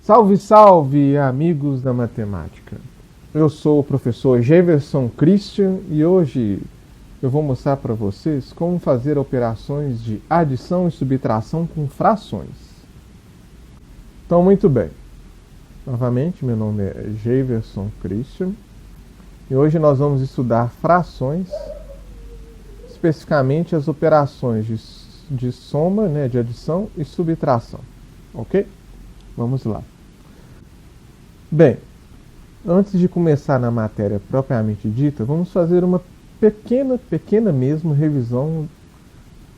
Salve, salve, amigos da matemática! Eu sou o professor Jefferson Christian e hoje eu vou mostrar para vocês como fazer operações de adição e subtração com frações. Então, muito bem. Novamente, meu nome é Jefferson Christian e hoje nós vamos estudar frações, especificamente as operações de soma, de adição e subtração. Ok? Vamos lá. Bem, antes de começar na matéria propriamente dita, vamos fazer uma pequena mesmo revisão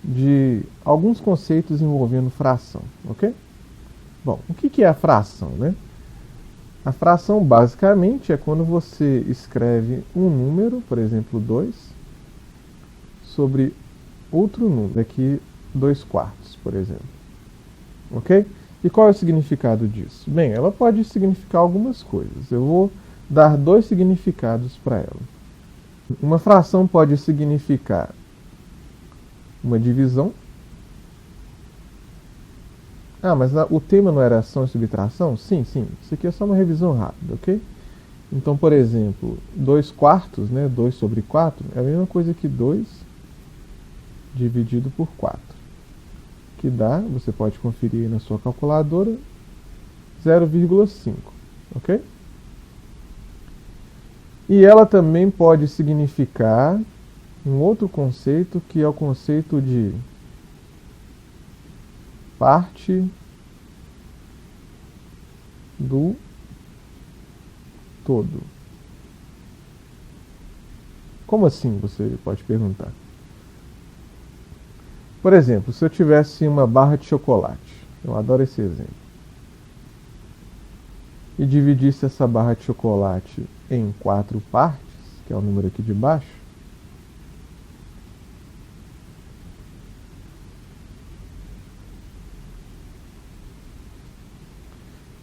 de alguns conceitos envolvendo fração, ok? Bom, o que é a fração, né? A fração basicamente é quando você escreve um número, por exemplo 2, sobre outro número, aqui 2/4, por exemplo, ok? E qual é o significado disso? Bem, ela pode significar algumas coisas. Eu vou dar dois significados para ela. Uma fração pode significar uma divisão. Ah, mas o tema não era ação e subtração? Sim. Isso aqui é só uma revisão rápida, ok? Então, por exemplo, 2/4, 2 sobre 4, é a mesma coisa que 2 dividido por 4. Que dá, você pode conferir aí na sua calculadora, 0,5, ok? E ela também pode significar um outro conceito, que é o conceito de parte do todo. Como assim, você pode perguntar? Por exemplo, se eu tivesse uma barra de chocolate, eu adoro esse exemplo, e dividisse essa barra de chocolate em 4 partes, que é o número aqui de baixo,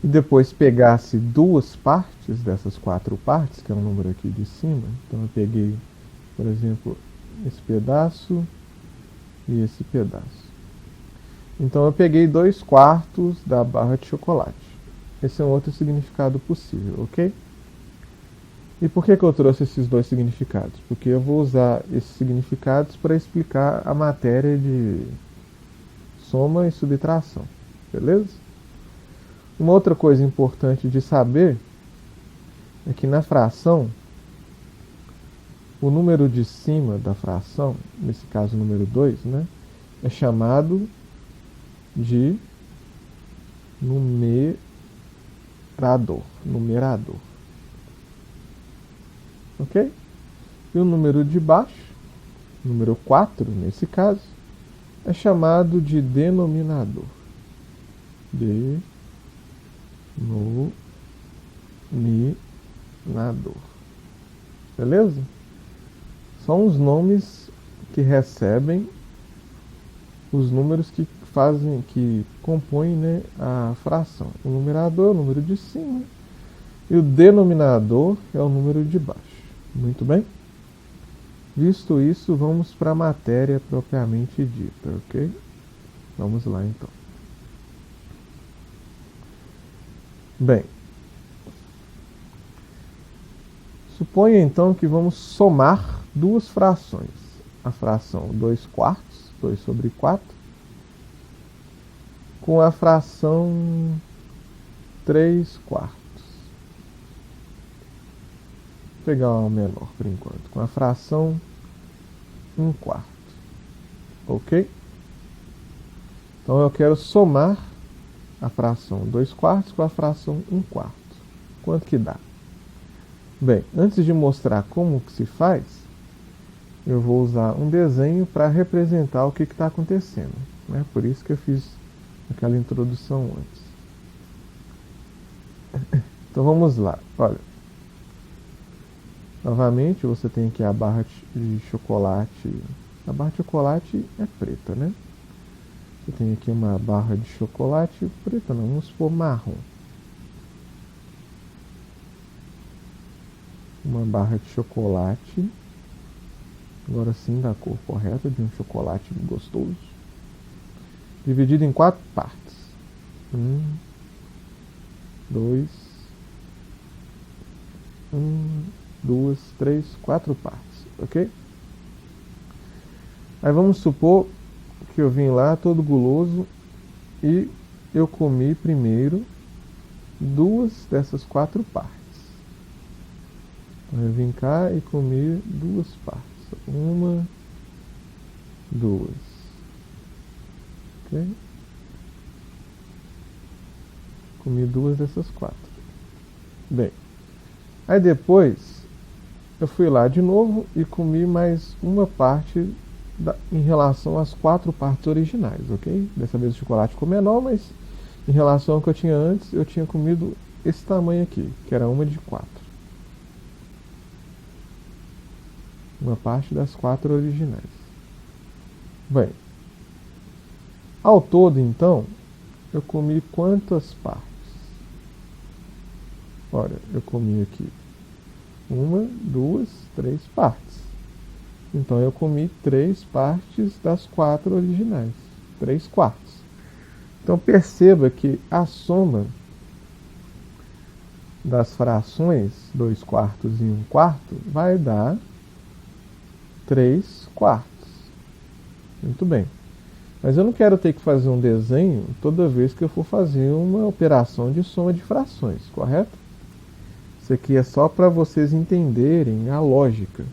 e depois pegasse 2 partes dessas 4 partes, que é o número aqui de cima, então eu peguei, por exemplo, esse pedaço e esse pedaço. Então eu peguei 2/4 da barra de chocolate. Esse é um outro significado possível, ok? E por que eu trouxe esses dois significados? Porque eu vou usar esses significados para explicar a matéria de soma e subtração, beleza? Uma outra coisa importante de saber é que na fração, o número de cima da fração, nesse caso o número 2, é chamado de numerador. Ok? E o número de baixo, número 4 nesse caso, é chamado de denominador. Denominador. Beleza? São os nomes que recebem os números que compõem a fração. O numerador é o número de cima e o denominador é o número de baixo. Muito bem? Visto isso, vamos para a matéria propriamente dita, ok? Vamos lá então. Bem, suponha então que vamos somar duas frações. A fração 2/4, 2 sobre 4, com a fração 3/4. Vou pegar uma menor por enquanto, com a fração 1/4. Ok? Então eu quero somar a fração 2/4 com a fração 1/4. Quanto que dá? Bem, antes de mostrar como que se faz, eu vou usar um desenho para representar o que está acontecendo. Por isso que eu fiz aquela introdução antes. Então vamos lá. Olha, novamente você tem aqui a barra de chocolate. A barra de chocolate é preta, Você tem aqui uma barra de chocolate preta, não, vamos supor marrom. Uma barra de chocolate, agora sim da cor correta, de um chocolate gostoso, dividido em 4 partes. 2, 1, 2, 3, 4 partes, ok? Aí vamos supor que eu vim lá todo guloso e eu comi primeiro 2 dessas 4 partes. Então eu vim cá e comi 2 partes. 1, 2. Ok? Comi 2 dessas 4. Bem, aí depois eu fui lá de novo e comi mais uma parte em relação às 4 partes originais, ok? Dessa vez o chocolate ficou menor, mas em relação ao que eu tinha antes, eu tinha comido esse tamanho aqui, que era uma de 4. Uma parte das 4 originais. Bem, ao todo então, eu comi quantas partes? Olha, eu comi aqui 1, 2, 3 partes. Então eu comi 3 partes das 4 originais. 3 quartos. Então perceba que a soma das frações 2 quartos e 1 quarto vai dar 3 quartos. Muito bem. Mas eu não quero ter que fazer um desenho toda vez que eu for fazer uma operação de soma de frações, correto? Isso aqui é só para vocês entenderem a lógica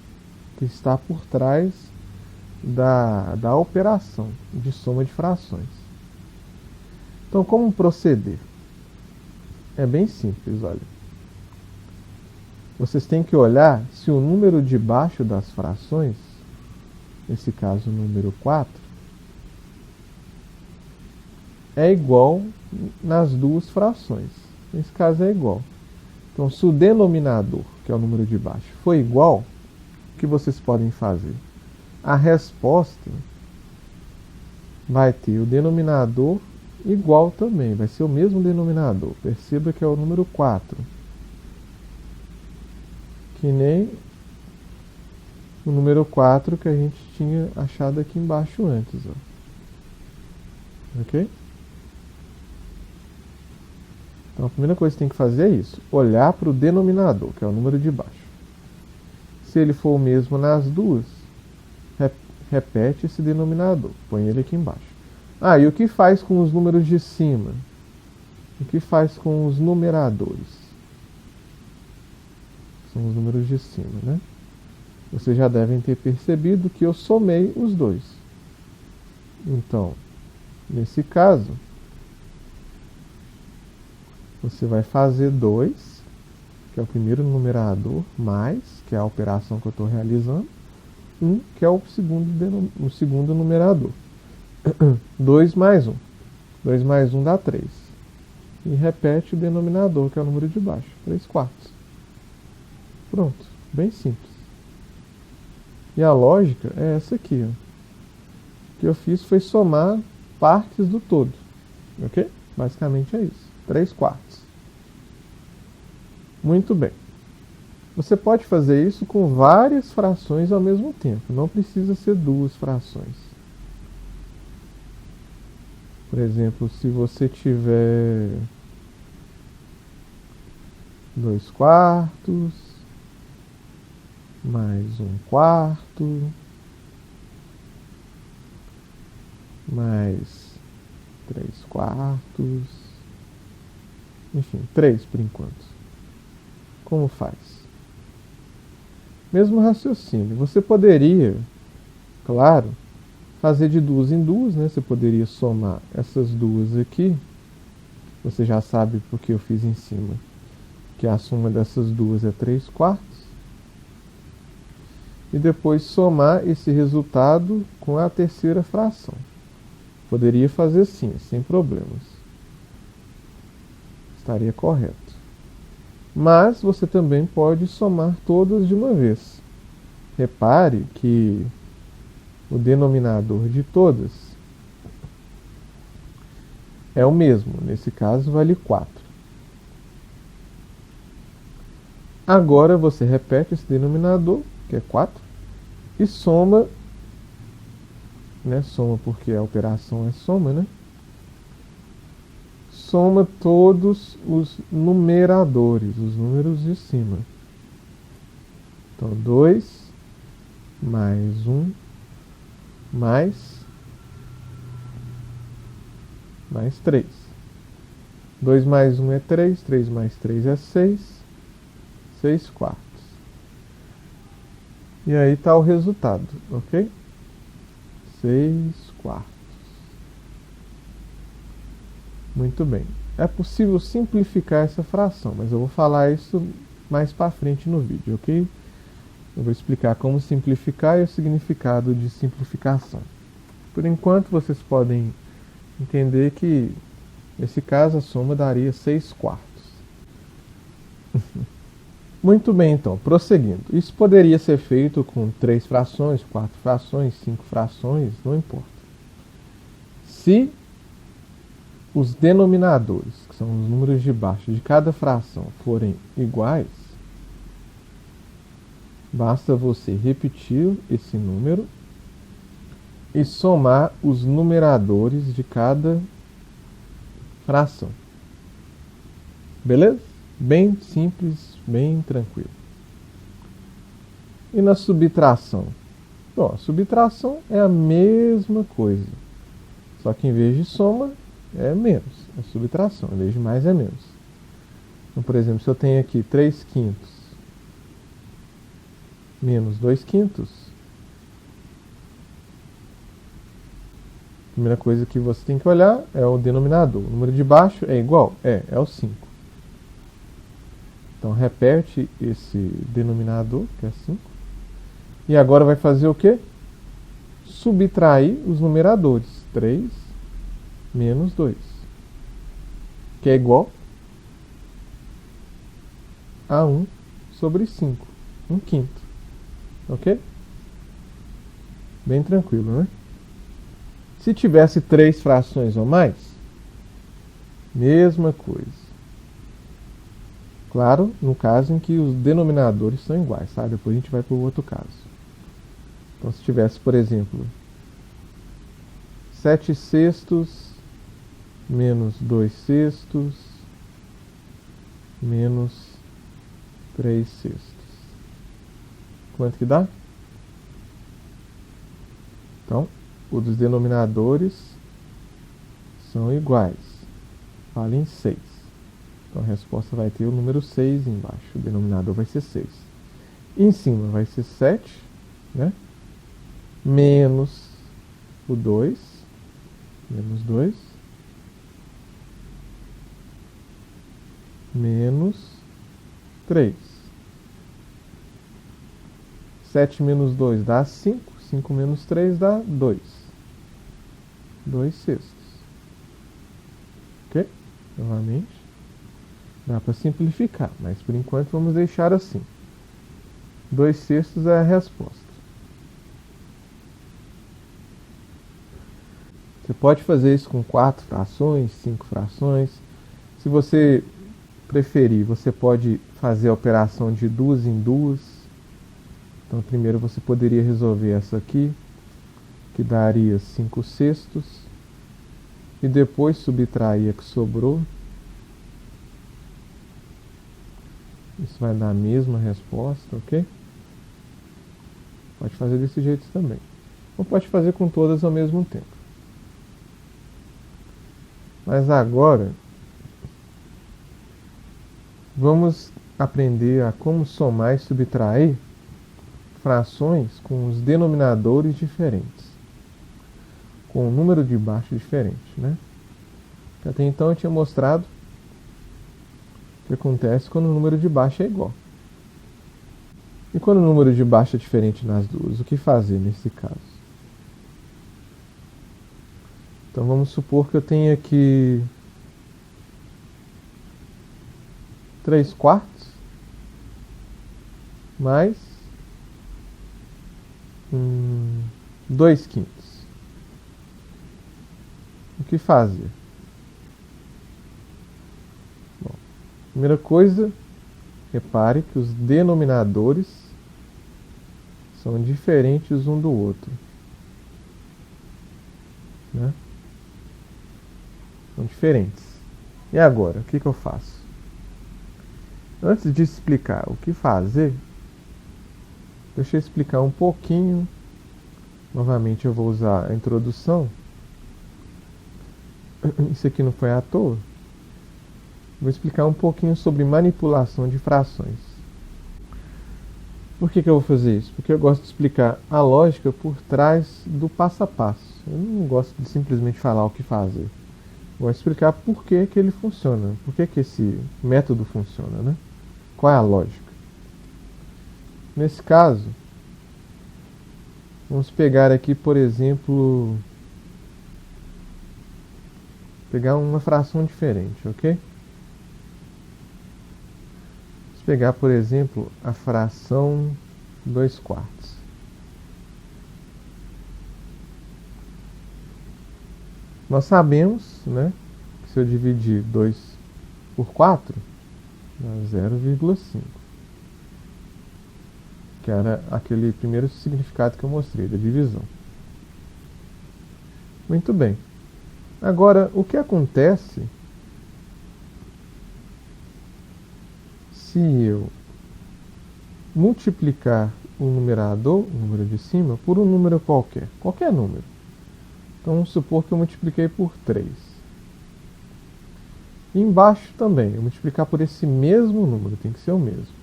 que está por trás da operação de soma de frações. Então, como proceder? É bem simples, olha. Vocês têm que olhar se o número de baixo das frações, nesse caso o número 4, é igual nas duas frações. Nesse caso é igual. Então, se o denominador, que é o número de baixo, for igual, o que vocês podem fazer? A resposta vai ter o denominador igual também, vai ser o mesmo denominador. Perceba que é o número 4. Que nem o número 4 que a gente tinha achado aqui embaixo antes. Ó. Ok? Então a primeira coisa que tem que fazer é isso. Olhar para o denominador, que é o número de baixo. Se ele for o mesmo nas duas, repete esse denominador. Põe ele aqui embaixo. Ah, e o que faz com os números de cima? O que faz com os numeradores? São os números de cima, né? Vocês já devem ter percebido que eu somei os dois. Então, nesse caso, você vai fazer 2, que é o primeiro numerador, mais, que é a operação que eu estou realizando, 1, que é o segundo numerador. 2 mais 1. 2 mais 1 dá 3. E repete o denominador, que é o número de baixo, 3 quartos. Pronto, bem simples. E a lógica é essa aqui. Ó. O que eu fiz foi somar partes do todo. Ok? Basicamente é isso. 3 quartos. Muito bem. Você pode fazer isso com várias frações ao mesmo tempo. Não precisa ser 2 frações. Por exemplo, se você tiver 2 quartos, mais 1 quarto, mais 3 quartos, enfim, 3 por enquanto. Como faz? Mesmo raciocínio. Você poderia, claro, fazer de 2 em 2, né? Você poderia somar essas duas aqui. Você já sabe porque eu fiz em cima que a soma dessas duas é 3 quartos. E depois somar esse resultado com a terceira fração. Poderia fazer sim, sem problemas. Estaria correto. Mas você também pode somar todas de uma vez. Repare que o denominador de todas é o mesmo. Nesse caso, vale 4. Agora você repete esse denominador, que é 4, e soma, né? Soma porque a operação é soma, né? soma todos os numeradores, os números de cima. Então, 2 mais 1 mais 3. 2 mais 1 é 3, 3 mais 3 é 6, 6 quartos. E aí está o resultado, ok? 6 quartos. Muito bem. É possível simplificar essa fração, mas eu vou falar isso mais para frente no vídeo, ok? Eu vou explicar como simplificar e o significado de simplificação. Por enquanto, vocês podem entender que, nesse caso, a soma daria 6 quartos. Muito bem, então, prosseguindo. Isso poderia ser feito com 3 frações, 4 frações, 5 frações, não importa. Se os denominadores, que são os números de baixo de cada fração, forem iguais, basta você repetir esse número e somar os numeradores de cada fração. Beleza? Bem simples, bem tranquilo. E na subtração? Bom, a subtração é a mesma coisa, só que em vez de soma, é menos. É subtração, em vez de mais é menos. Então, por exemplo, se eu tenho aqui 3 quintos menos 2 quintos, a primeira coisa que você tem que olhar é o denominador. O número de baixo é igual? É o 5. Então, repete esse denominador, que é 5. E agora vai fazer o quê? Subtrair os numeradores. 3 menos 2. Que é igual a 1 sobre 5. 1 quinto. Ok? Bem tranquilo, né? Se tivesse 3 frações ou mais, mesma coisa. Claro, no caso em que os denominadores são iguais, tá? Depois a gente vai para o outro caso. Então, se tivesse, por exemplo, 7 sextos menos 2 sextos menos 3 sextos. Quanto que dá? Então, os dos denominadores são iguais. Fala em 6. Então a resposta vai ter o número 6 embaixo. O denominador vai ser 6. Em cima vai ser 7, né? Menos o 2. Menos 2. Menos 3. 7 menos 2 dá 5. 5 menos 3 dá 2. 2 sextos. Ok? Novamente. Dá para simplificar, mas por enquanto vamos deixar assim. 2 sextos é a resposta. Você pode fazer isso com 4 frações, 5 frações. Se você preferir, você pode fazer a operação de 2 em 2. Então, primeiro você poderia resolver essa aqui, que daria 5 sextos. E depois subtrair a que sobrou. Isso vai dar a mesma resposta, ok? Pode fazer desse jeito também. Ou pode fazer com todas ao mesmo tempo. Mas agora, vamos aprender a como somar e subtrair frações com os denominadores diferentes. Com o número de baixo diferente, né? Até então eu tinha mostrado o que acontece quando o número de baixo é igual. E quando o número de baixo é diferente nas duas, o que fazer nesse caso? Então vamos supor que eu tenho aqui 3 quartos mais 2 quintos. O que fazer? Bom, primeira coisa, repare que os denominadores são diferentes um do outro, né? São diferentes. E agora, o que eu faço? Antes de explicar o que fazer, deixa eu explicar um pouquinho. Novamente eu vou usar a introdução. Isso aqui não foi à toa. Vou explicar um pouquinho sobre manipulação de frações. Por que eu vou fazer isso? Porque eu gosto de explicar a lógica por trás do passo a passo. Eu não gosto de simplesmente falar o que fazer. Vou explicar por que ele funciona, por que esse método funciona, né? Qual é a lógica? Nesse caso, vamos pegar aqui, por exemplo, pegar uma fração diferente, ok? Vamos pegar, por exemplo, a fração 2/4. Nós sabemos, né, que se eu dividir 2 por 4, dá 0,5. Que era aquele primeiro significado que eu mostrei, da divisão. Muito bem. Agora, o que acontece se eu multiplicar o numerador, o número de cima, por um número qualquer número? Então vamos supor que eu multipliquei por 3. E embaixo também, eu multiplicar por esse mesmo número, tem que ser o mesmo.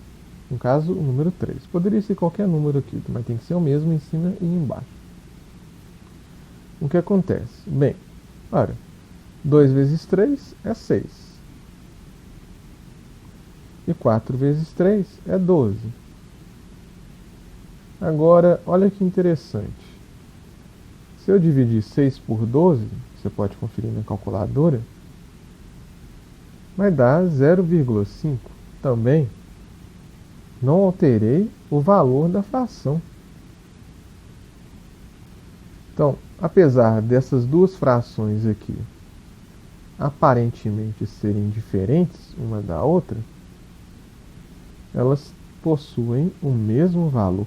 No caso, o número 3. Poderia ser qualquer número aqui, mas tem que ser o mesmo em cima e embaixo. O que acontece? Bem, olha, 2 vezes 3 é 6. E 4 vezes 3 é 12. Agora, olha que interessante. Se eu dividir 6 por 12, você pode conferir na calculadora, vai dar 0,5. Também não alterei o valor da fração. Então, apesar dessas duas frações aqui aparentemente serem diferentes uma da outra, elas possuem o mesmo valor.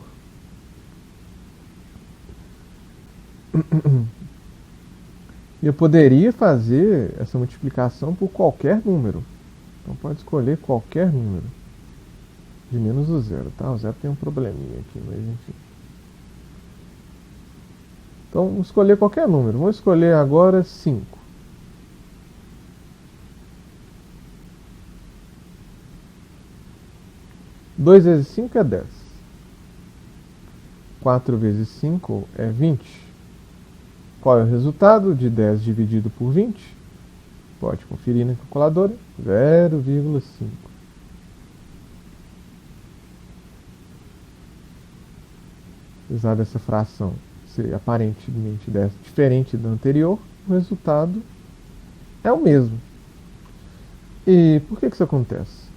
E eu poderia fazer essa multiplicação por qualquer número. Então pode escolher qualquer número. De menos o zero, tá? O zero tem um probleminha aqui, mas enfim. Então vamos escolher qualquer número. Vamos escolher agora 5. Dois vezes 5 é 10. 4 vezes 5 é 20. Qual é o resultado de 10 dividido por 20? Pode conferir na calculadora. 0,5. Apesar dessa fração ser aparentemente diferente da anterior, o resultado é o mesmo. E por que isso acontece?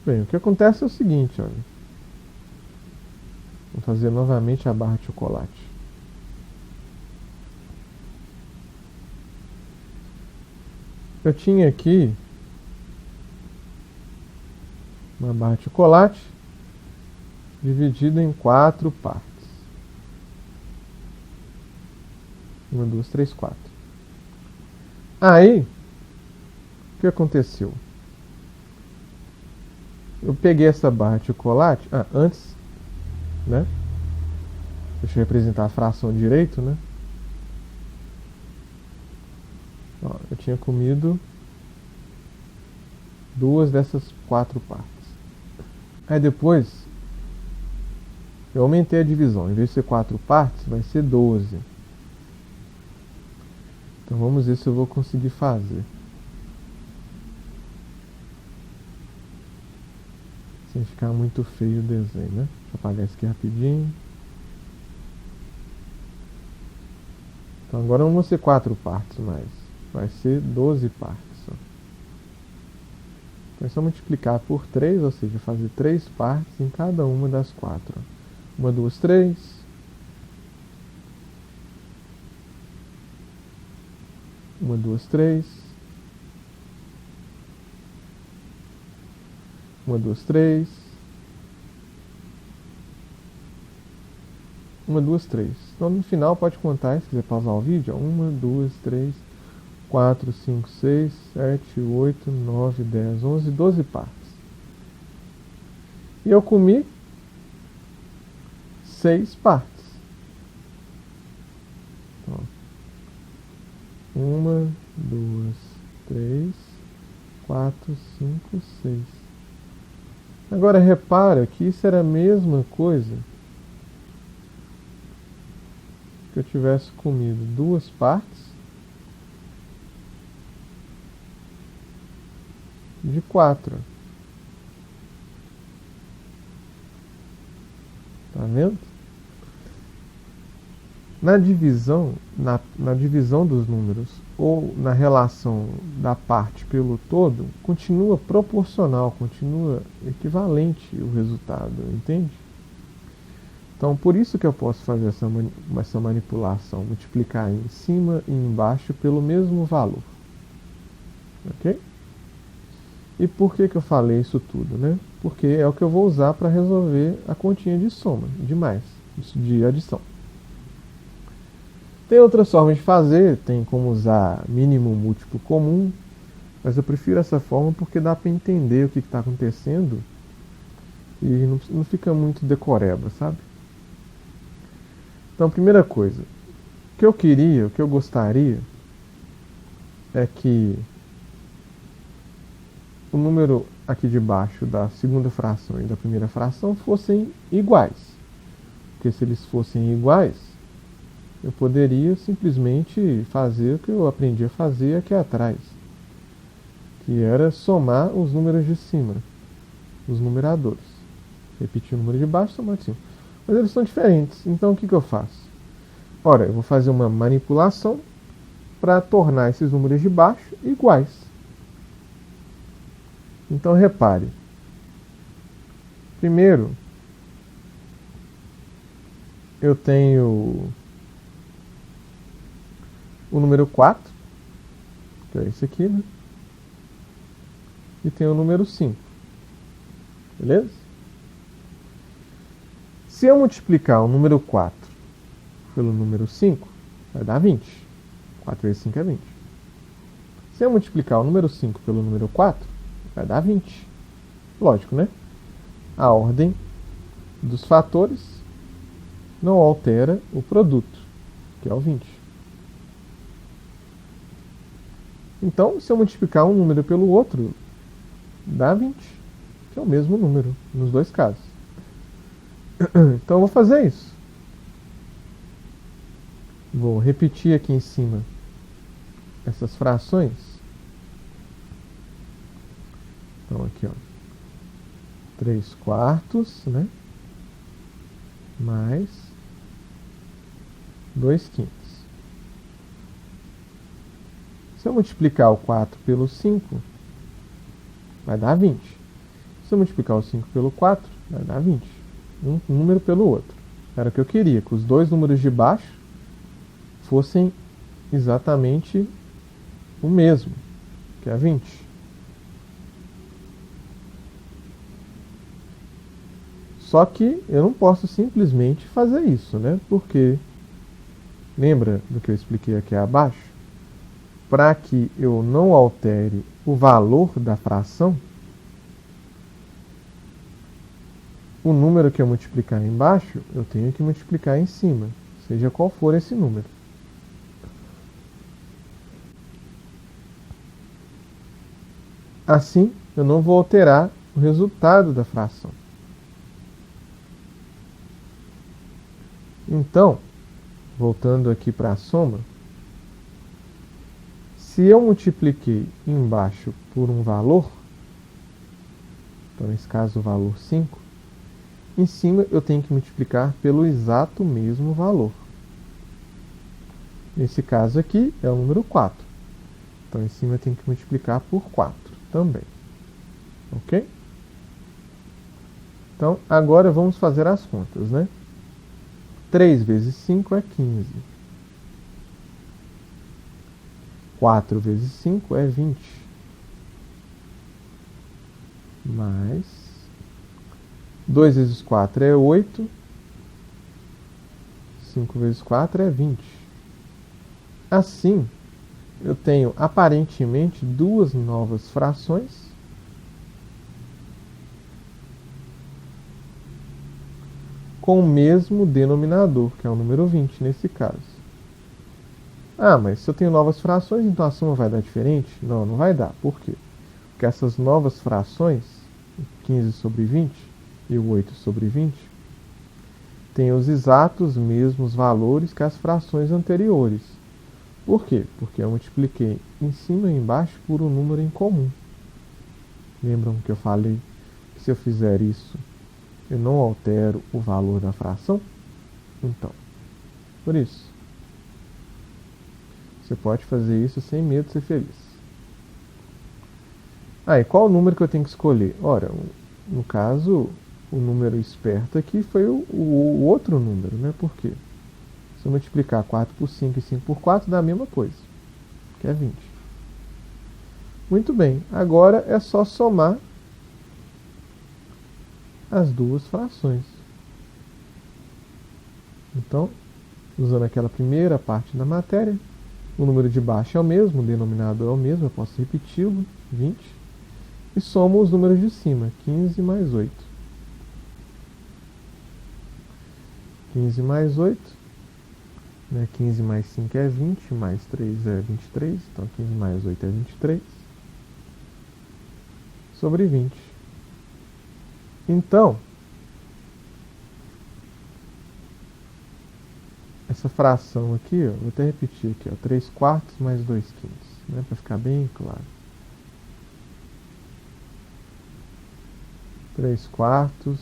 Bem, o que acontece é o seguinte, olha. Vou fazer novamente a barra de chocolate. Eu tinha aqui uma barra de chocolate dividida em 4 partes. 1, 2, 3, 4. Aí, o que aconteceu? Eu peguei essa barra de chocolate. Antes, né? Deixa eu representar a fração direito, né? Ó, eu tinha comido 2 dessas 4 partes. Aí depois, eu aumentei a divisão. Em vez de ser 4 partes, vai ser 12. Então vamos ver se eu vou conseguir fazer. Sem ficar muito feio o desenho, né? Deixa eu apagar isso aqui rapidinho. Então agora não vão ser 4 partes mais. Vai ser 12 partes. Ó. Então é só multiplicar por 3, ou seja, fazer 3 partes em cada uma das 4. 1, 2, 3. 1, 2, 3. 1, 2, 3. 1, 2, 3. Então no final pode contar, se quiser pausar o vídeo, 1, 2, 3, 4, 5, 6, 7, 8, 9, 10, 11, 12 partes. E eu comi 6 partes. Ó. 1, 2, 3, 4, 5, 6. Agora repara que isso era a mesma coisa que eu tivesse comido 2 partes de 4. Tá vendo? Na divisão, na divisão dos números ou na relação da parte pelo todo, continua proporcional, continua equivalente o resultado, entende? Então, por isso que eu posso fazer essa manipulação, multiplicar em cima e embaixo pelo mesmo valor. Ok? E por que eu falei isso tudo, né? Porque é o que eu vou usar para resolver a continha de soma, de adição. Tem outras formas de fazer, tem como usar mínimo múltiplo comum, mas eu prefiro essa forma porque dá para entender o que está acontecendo e não fica muito decoreba, sabe? Então, primeira coisa, o que eu gostaria é que o número aqui de baixo da segunda fração e da primeira fração fossem iguais. Porque se eles fossem iguais, eu poderia simplesmente fazer o que eu aprendi a fazer aqui atrás, que era somar os números de cima, os numeradores. Repetir o número de baixo e somar de cima. Mas eles são diferentes, então o que eu faço? Ora, eu vou fazer uma manipulação para tornar esses números de baixo iguais. Então repare. Primeiro, eu tenho o número 4, que é esse aqui, né? E tenho o número 5. Beleza? Se eu multiplicar o número 4 pelo número 5, vai dar 20. 4 vezes 5 é 20. Se eu multiplicar o número 5 pelo número 4, vai dar 20. Lógico, né? A ordem dos fatores não altera o produto, que é o 20. Então, se eu multiplicar um número pelo outro, dá 20, que é o mesmo número nos dois casos. Então, eu vou fazer isso. Vou repetir aqui em cima essas frações. Então, aqui, ó. 3 quartos, né? Mais 2 quintos. Se eu multiplicar o 4 pelo 5, vai dar 20. Se eu multiplicar o 5 pelo 4, vai dar 20. Um número pelo outro. Era o que eu queria, que os dois números de baixo fossem exatamente o mesmo, que é 20. Só que eu não posso simplesmente fazer isso, né? Porque, lembra do que eu expliquei aqui abaixo? Para que eu não altere o valor da fração, o número que eu multiplicar embaixo, eu tenho que multiplicar em cima, seja qual for esse número. Assim, eu não vou alterar o resultado da fração. Então, voltando aqui para a soma, se eu multipliquei embaixo por um valor, então nesse caso o valor 5, em cima eu tenho que multiplicar pelo exato mesmo valor. Nesse caso aqui é o número 4. Então em cima eu tenho que multiplicar por 4 também. Ok? Então agora vamos fazer as contas, né? 3 vezes 5 é 15. 4 vezes 5 é 20. Mais 2 vezes 4 é 8. 5 vezes 4 é 20. Assim, eu tenho aparentemente duas novas frações com o mesmo denominador, que é o número 20 nesse caso. Ah, mas se eu tenho novas frações, então a soma vai dar diferente? Não, não vai dar. Por quê? Porque essas novas frações, 15 sobre 20 e o 8 sobre 20, têm os exatos mesmos valores que as frações anteriores. Por quê? Porque eu multipliquei em cima e embaixo por um número em comum. Lembram que eu falei que se eu fizer isso, eu não altero o valor da fração? Então, por isso, você pode fazer isso sem medo de ser feliz. Ah, e qual o número que eu tenho que escolher? Ora, no caso, o número esperto aqui foi o outro número, né? Por quê? Se eu multiplicar 4 por 5 e 5 por 4, dá a mesma coisa, que é 20. Muito bem, agora é só somar as duas frações. Então, usando aquela primeira parte da matéria, o número de baixo é o mesmo, o denominador é o mesmo, eu posso repeti-lo, 20. E somo os números de cima, 15 mais 8. 15 mais 8, né? 15 mais 5 é 20, mais 3 é 23, então 15 mais 8 é 23, sobre 20. Então, essa fração aqui, ó, vou até repetir aqui, ó, 3 quartos mais 2 quintos, né, para ficar bem claro. 3 quartos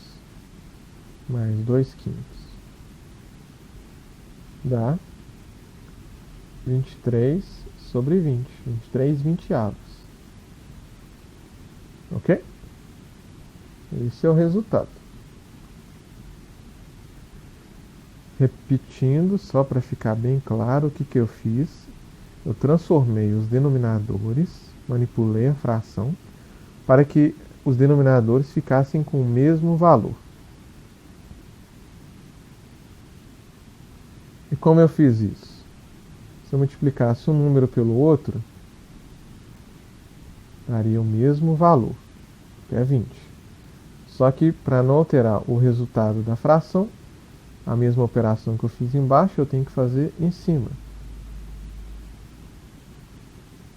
mais 2 quintos dá 23 sobre 20. 23 vinteavos. Ok? Esse é o resultado. Repetindo, só para ficar bem claro o que eu fiz. Eu transformei os denominadores, manipulei a fração, para que os denominadores ficassem com o mesmo valor. E como eu fiz isso? Se eu multiplicasse um número pelo outro, daria o mesmo valor, que é 20. Só que, para não alterar o resultado da fração, a mesma operação que eu fiz embaixo, eu tenho que fazer em cima.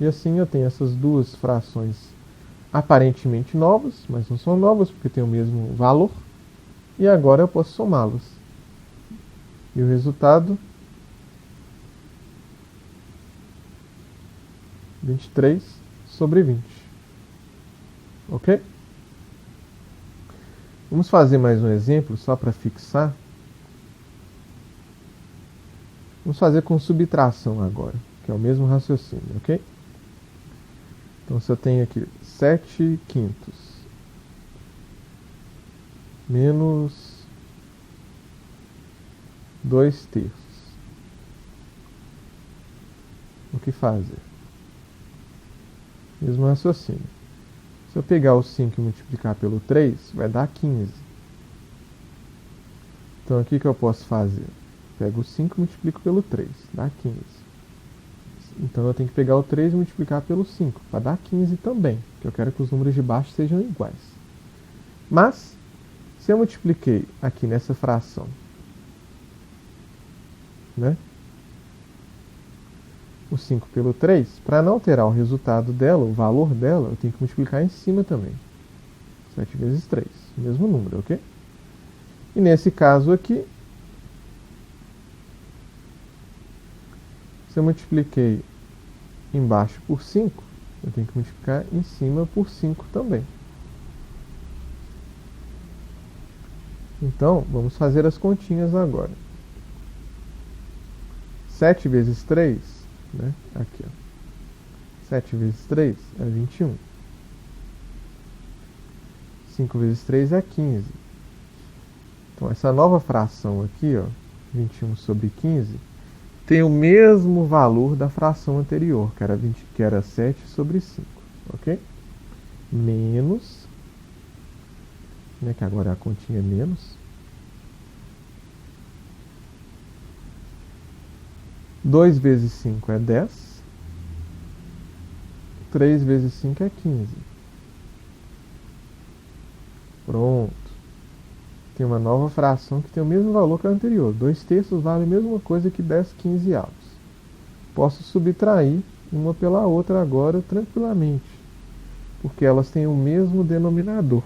E assim eu tenho essas duas frações aparentemente novas, mas não são novas porque têm o mesmo valor. E agora eu posso somá-los. E o resultado, 23 sobre 20. Ok? Vamos fazer mais um exemplo, só para fixar. Vamos fazer com subtração agora, que é o mesmo raciocínio, ok? Então, se eu tenho aqui 7 quintos menos 2 terços, o que fazer? Mesmo raciocínio. Se eu pegar o 5 e multiplicar pelo 3, vai dar 15. Então, o que eu posso fazer? Pego o 5 e multiplico pelo 3, dá 15. Então, eu tenho que pegar o 3 e multiplicar pelo 5, para dar 15 também, porque eu quero que os números de baixo sejam iguais. Mas, se eu multipliquei aqui nessa fração, né, o 5 pelo 3, para não alterar o resultado dela, o valor dela, eu tenho que multiplicar em cima também. 7 vezes 3, o mesmo número, ok? E nesse caso aqui, se eu multipliquei embaixo por 5, eu tenho que multiplicar em cima por 5 também. Então, vamos fazer as continhas agora. 7 vezes 3, né? Aqui, ó. 7 vezes 3 é 21. 5 vezes 3 é 15. Então, essa nova fração aqui, ó, 21 sobre 15, tem o mesmo valor da fração anterior, que era 7 sobre 5, ok? Menos, né, que agora a continha é menos, 2 vezes 5 é 10, 3 vezes 5 é 15. Pronto. Tem uma nova fração que tem o mesmo valor que a anterior. 2/3 vale a mesma coisa que 10/15. Posso subtrair uma pela outra agora tranquilamente, porque elas têm o mesmo denominador.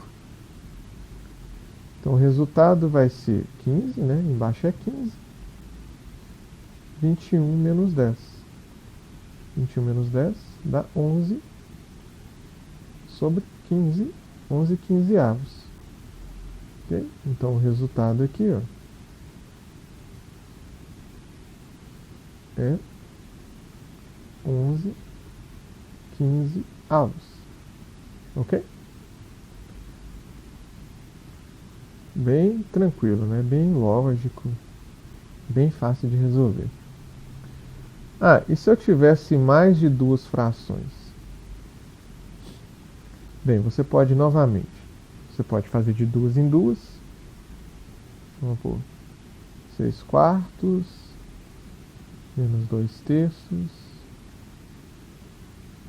Então o resultado vai ser 15, né? Embaixo é 15. 21 menos 10. 21 menos 10 dá 11 sobre 15, 11/15. Okay? Então o resultado aqui, ó, é 11/15. Ok? Bem tranquilo, né? Bem lógico, bem fácil de resolver. E se eu tivesse mais de duas frações? Bem, você pode novamente. Você pode fazer de duas em duas. Vamos pôr 6/4 menos 2/3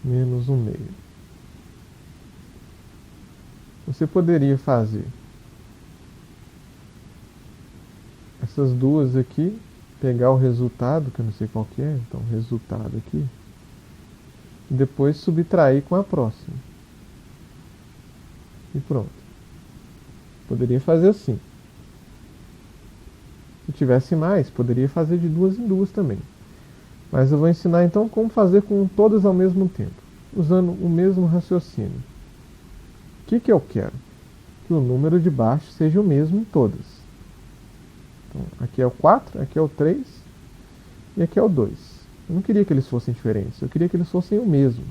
menos 1/2. Você poderia fazer essas duas aqui, pegar o resultado, que eu não sei qual que é, então o resultado aqui, e depois subtrair com a próxima. E pronto. Poderia fazer assim. Se tivesse mais, poderia fazer de duas em duas também. Mas eu vou ensinar então como fazer com todas ao mesmo tempo, usando o mesmo raciocínio. O que eu quero? Que o número de baixo seja o mesmo em todas. Então, aqui é o 4, aqui é o 3 e aqui é o 2. Eu não queria que eles fossem diferentes, eu queria que eles fossem o mesmo.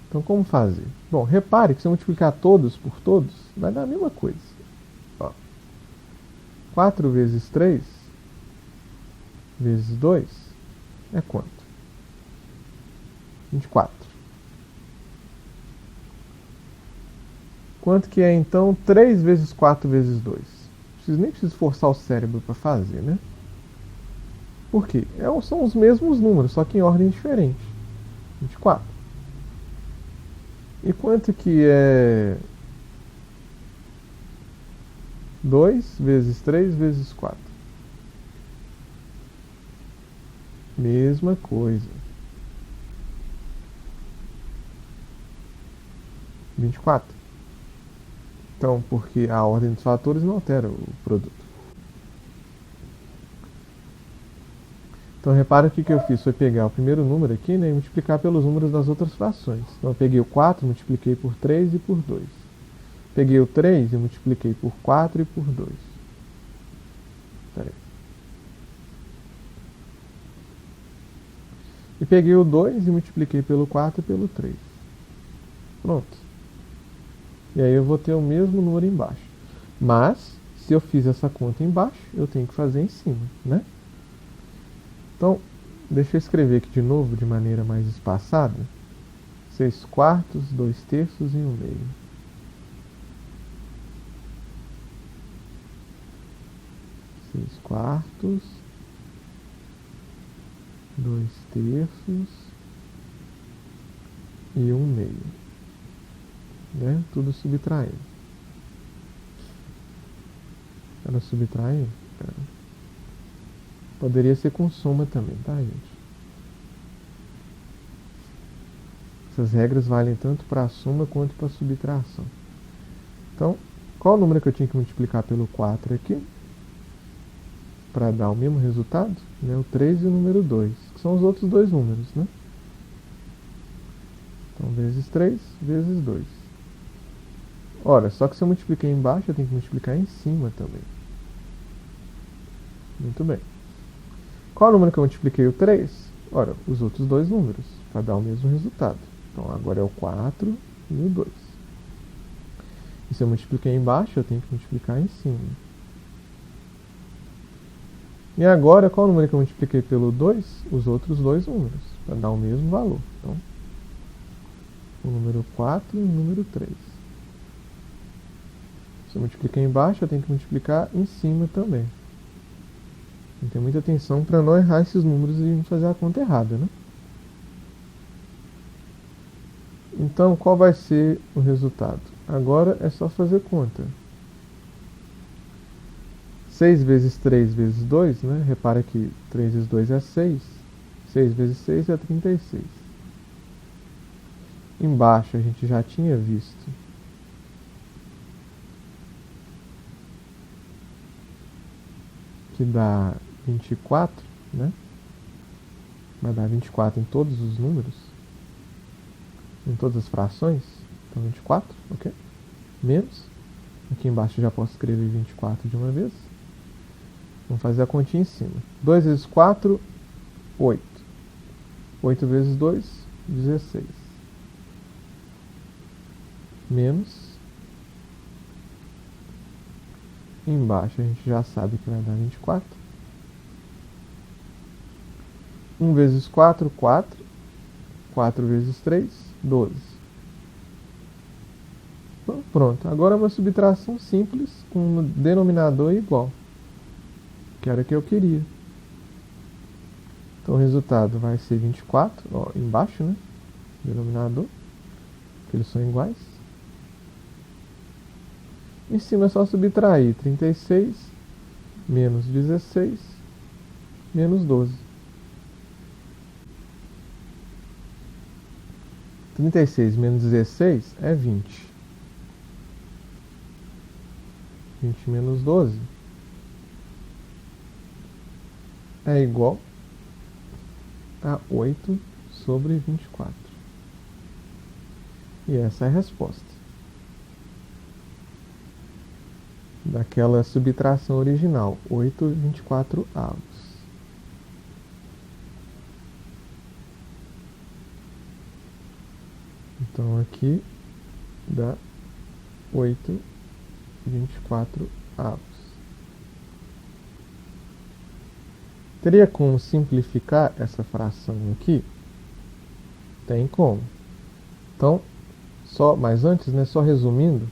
Então como fazer? Bom, repare que se eu multiplicar todos por todos, vai dar a mesma coisa. 4 vezes 3 vezes 2 é quanto? 24. Quanto que é então 3 vezes 4 vezes 2? Nem preciso forçar o cérebro para fazer, né? Por quê? São os mesmos números, só que em ordem diferente. 24. E quanto que é 2 vezes 3 vezes 4? Mesma coisa. 24. Então, porque a ordem dos fatores não altera o produto. Então, repara que o que eu fiz foi pegar o primeiro número aqui, né, e multiplicar pelos números das outras frações. Então, eu peguei o 4, multipliquei por 3 e por 2. Peguei o 3 e multipliquei por 4 e por 2. Peraí. E peguei o 2 e multipliquei pelo 4 e pelo 3. Pronto. E aí eu vou ter o mesmo número embaixo. Mas, se eu fiz essa conta embaixo, eu tenho que fazer em cima, né? Então, deixa eu escrever aqui de novo, de maneira mais espaçada. 6/4, 2/3 e 1/2. 6/4, 2/3 e 1/2. Né? Tudo subtraindo. Era subtraindo? Poderia ser com soma também, tá, gente? Essas regras valem tanto para a soma quanto para a subtração. Então, qual o número que eu tinha que multiplicar pelo 4 aqui? Para dar o mesmo resultado? Né? O 3 e o número 2, que são os outros dois números, né? Então, vezes 3, vezes 2. Ora, só que se eu multipliquei embaixo, eu tenho que multiplicar em cima também. Muito bem. Qual o número que eu multipliquei o 3? Ora, os outros dois números, para dar o mesmo resultado. Então, agora é o 4 e o 2. E se eu multipliquei embaixo, eu tenho que multiplicar em cima. E agora, qual o número que eu multipliquei pelo 2? Os outros dois números, para dar o mesmo valor. Então, o número 4 e o número 3. Se eu multipliquei embaixo, eu tenho que multiplicar em cima também. Tem que ter muita atenção para não errar esses números e não fazer a conta errada, né? Então, qual vai ser o resultado? Agora é só fazer conta. 6 vezes 3 vezes 2, né? Repara que 3 vezes 2 é 6. 6 vezes 6 é 36. Embaixo a gente já tinha visto que dá 24, né? Vai dar 24 em todos os números, em todas as frações. Então 24, ok? Menos. Aqui embaixo eu já posso escrever 24 de uma vez. Vamos fazer a continha em cima. 2 vezes 4, 8. 8 vezes 2, 16. Menos. Embaixo a gente já sabe que vai dar 24. 1 vezes 4, 4. 4 vezes 3, 12. Então, pronto. Agora é uma subtração simples com um denominador igual, que era o que eu queria. Então o resultado vai ser 24, ó, embaixo, né? Denominador, que eles são iguais. Em cima é só subtrair 36 menos 16 menos 12. 36 menos 16 é 20. 20 menos 12 é igual a 8 sobre 24. E essa é a resposta daquela subtração original, 8/24. Então aqui dá 8/24. Teria como simplificar essa fração aqui? Tem como. Então, mas antes, né, só resumindo,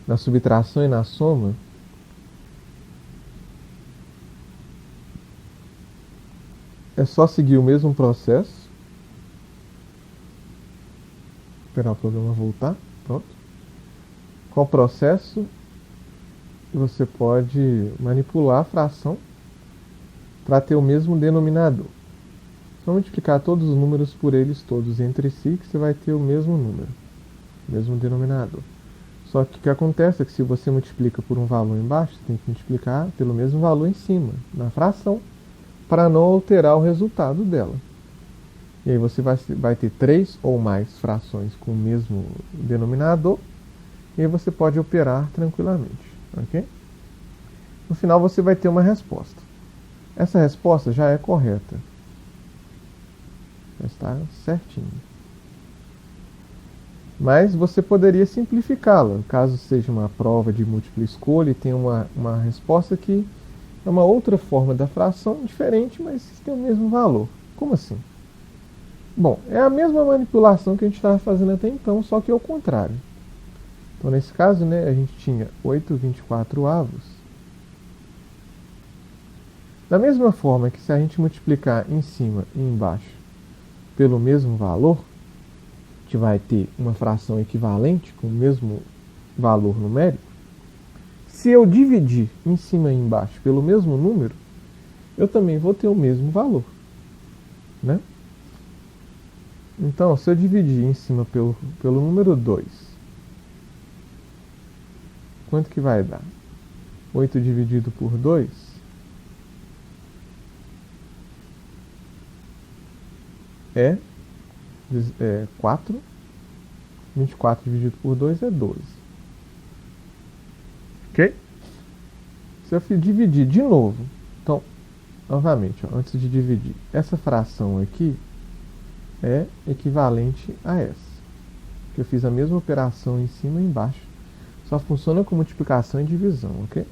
na subtração e na soma, é só seguir o mesmo processo. Esperar o programa voltar. Pronto. Qual processo você pode manipular a fração para ter o mesmo denominador? Só multiplicar todos os números por eles todos entre si, que você vai ter o mesmo número, o mesmo denominador. Só que o que acontece é que se você multiplica por um valor embaixo, você tem que multiplicar pelo mesmo valor em cima, na fração, para não alterar o resultado dela. E aí você vai ter 3 ou mais frações com o mesmo denominador, e aí você pode operar tranquilamente, ok? No final você vai ter uma resposta. Essa resposta já é correta. Já está certinho. Mas você poderia simplificá-la, caso seja uma prova de múltipla escolha e tenha uma resposta que é uma outra forma da fração, diferente, mas tem o mesmo valor. Como assim? Bom, é a mesma manipulação que a gente estava fazendo até então, só que ao contrário. Então, nesse caso, né, a gente tinha 8/24. Da mesma forma que se a gente multiplicar em cima e embaixo pelo mesmo valor, a gente vai ter uma fração equivalente com o mesmo valor numérico. Se eu dividir em cima e embaixo pelo mesmo número, eu também vou ter o mesmo valor, né? Então, se eu dividir em cima pelo número 2, quanto que vai dar? 8 dividido por 2 é 4. 24 dividido por 2 é 12. Ok? Se eu dividir de novo, então, novamente, ó, antes de dividir, essa fração aqui é equivalente a essa. Que eu fiz a mesma operação em cima e embaixo. Só funciona com multiplicação e divisão, ok?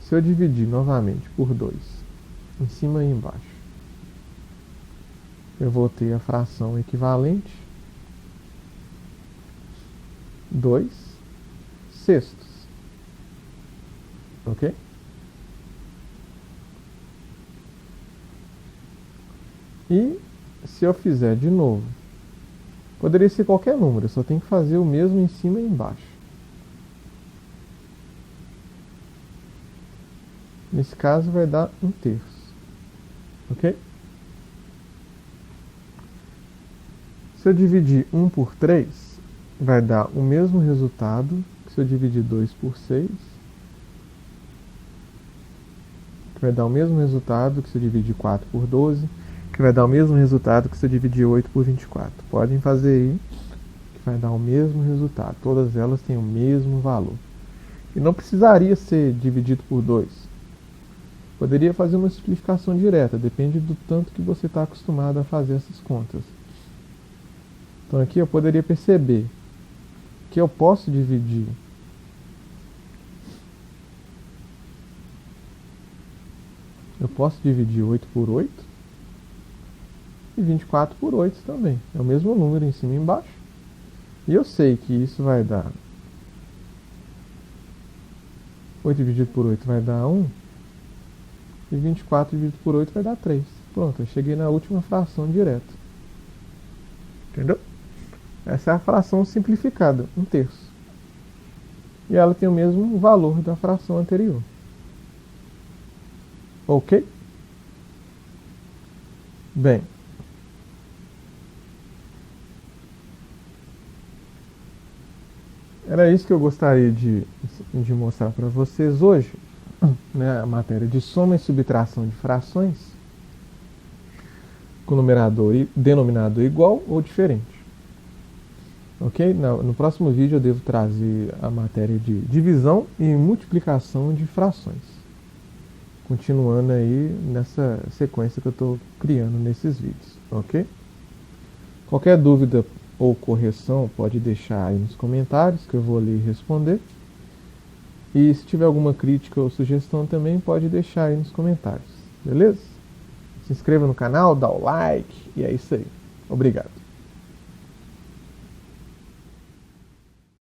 Se eu dividir novamente por 2, em cima e embaixo, eu vou ter a fração equivalente 2 sextos. Ok? E se eu fizer de novo Poderia ser qualquer número, eu só tenho que fazer o mesmo em cima e embaixo. Nesse caso vai dar 1/3. Ok? Se eu dividir 1 por 3, vai dar o mesmo resultado que se eu dividir 2 por 6. Que vai dar o mesmo resultado que se eu dividir 4 por 12. Que vai dar o mesmo resultado que se eu dividir 8 por 24. Podem fazer aí, que vai dar o mesmo resultado. Todas elas têm o mesmo valor. E não precisaria ser dividido por 2. Poderia fazer uma simplificação direta, depende do tanto que você está acostumado a fazer essas contas. Então aqui eu poderia perceber que eu posso dividir eu posso dividir 8 por 8 e 24 por 8 também. É o mesmo número em cima e embaixo. E eu sei que isso vai dar 8 dividido por 8 vai dar 1 e 24 dividido por 8 vai dar 3. Pronto, eu cheguei na última fração direto. Entendeu? Essa é a fração simplificada, 1/3. E ela tem o mesmo valor da fração anterior. Ok? Bem, era isso que eu gostaria de mostrar para vocês hoje, né? A matéria de soma e subtração de frações com numerador e denominador igual ou diferente. Ok? No próximo vídeo eu devo trazer a matéria de divisão e multiplicação de frações. Continuando aí nessa sequência que eu estou criando nesses vídeos. Ok? Qualquer dúvida ou correção pode deixar aí nos comentários que eu vou ler e responder. E se tiver alguma crítica ou sugestão também pode deixar aí nos comentários. Beleza? Se inscreva no canal, dá o like e é isso aí. Obrigado.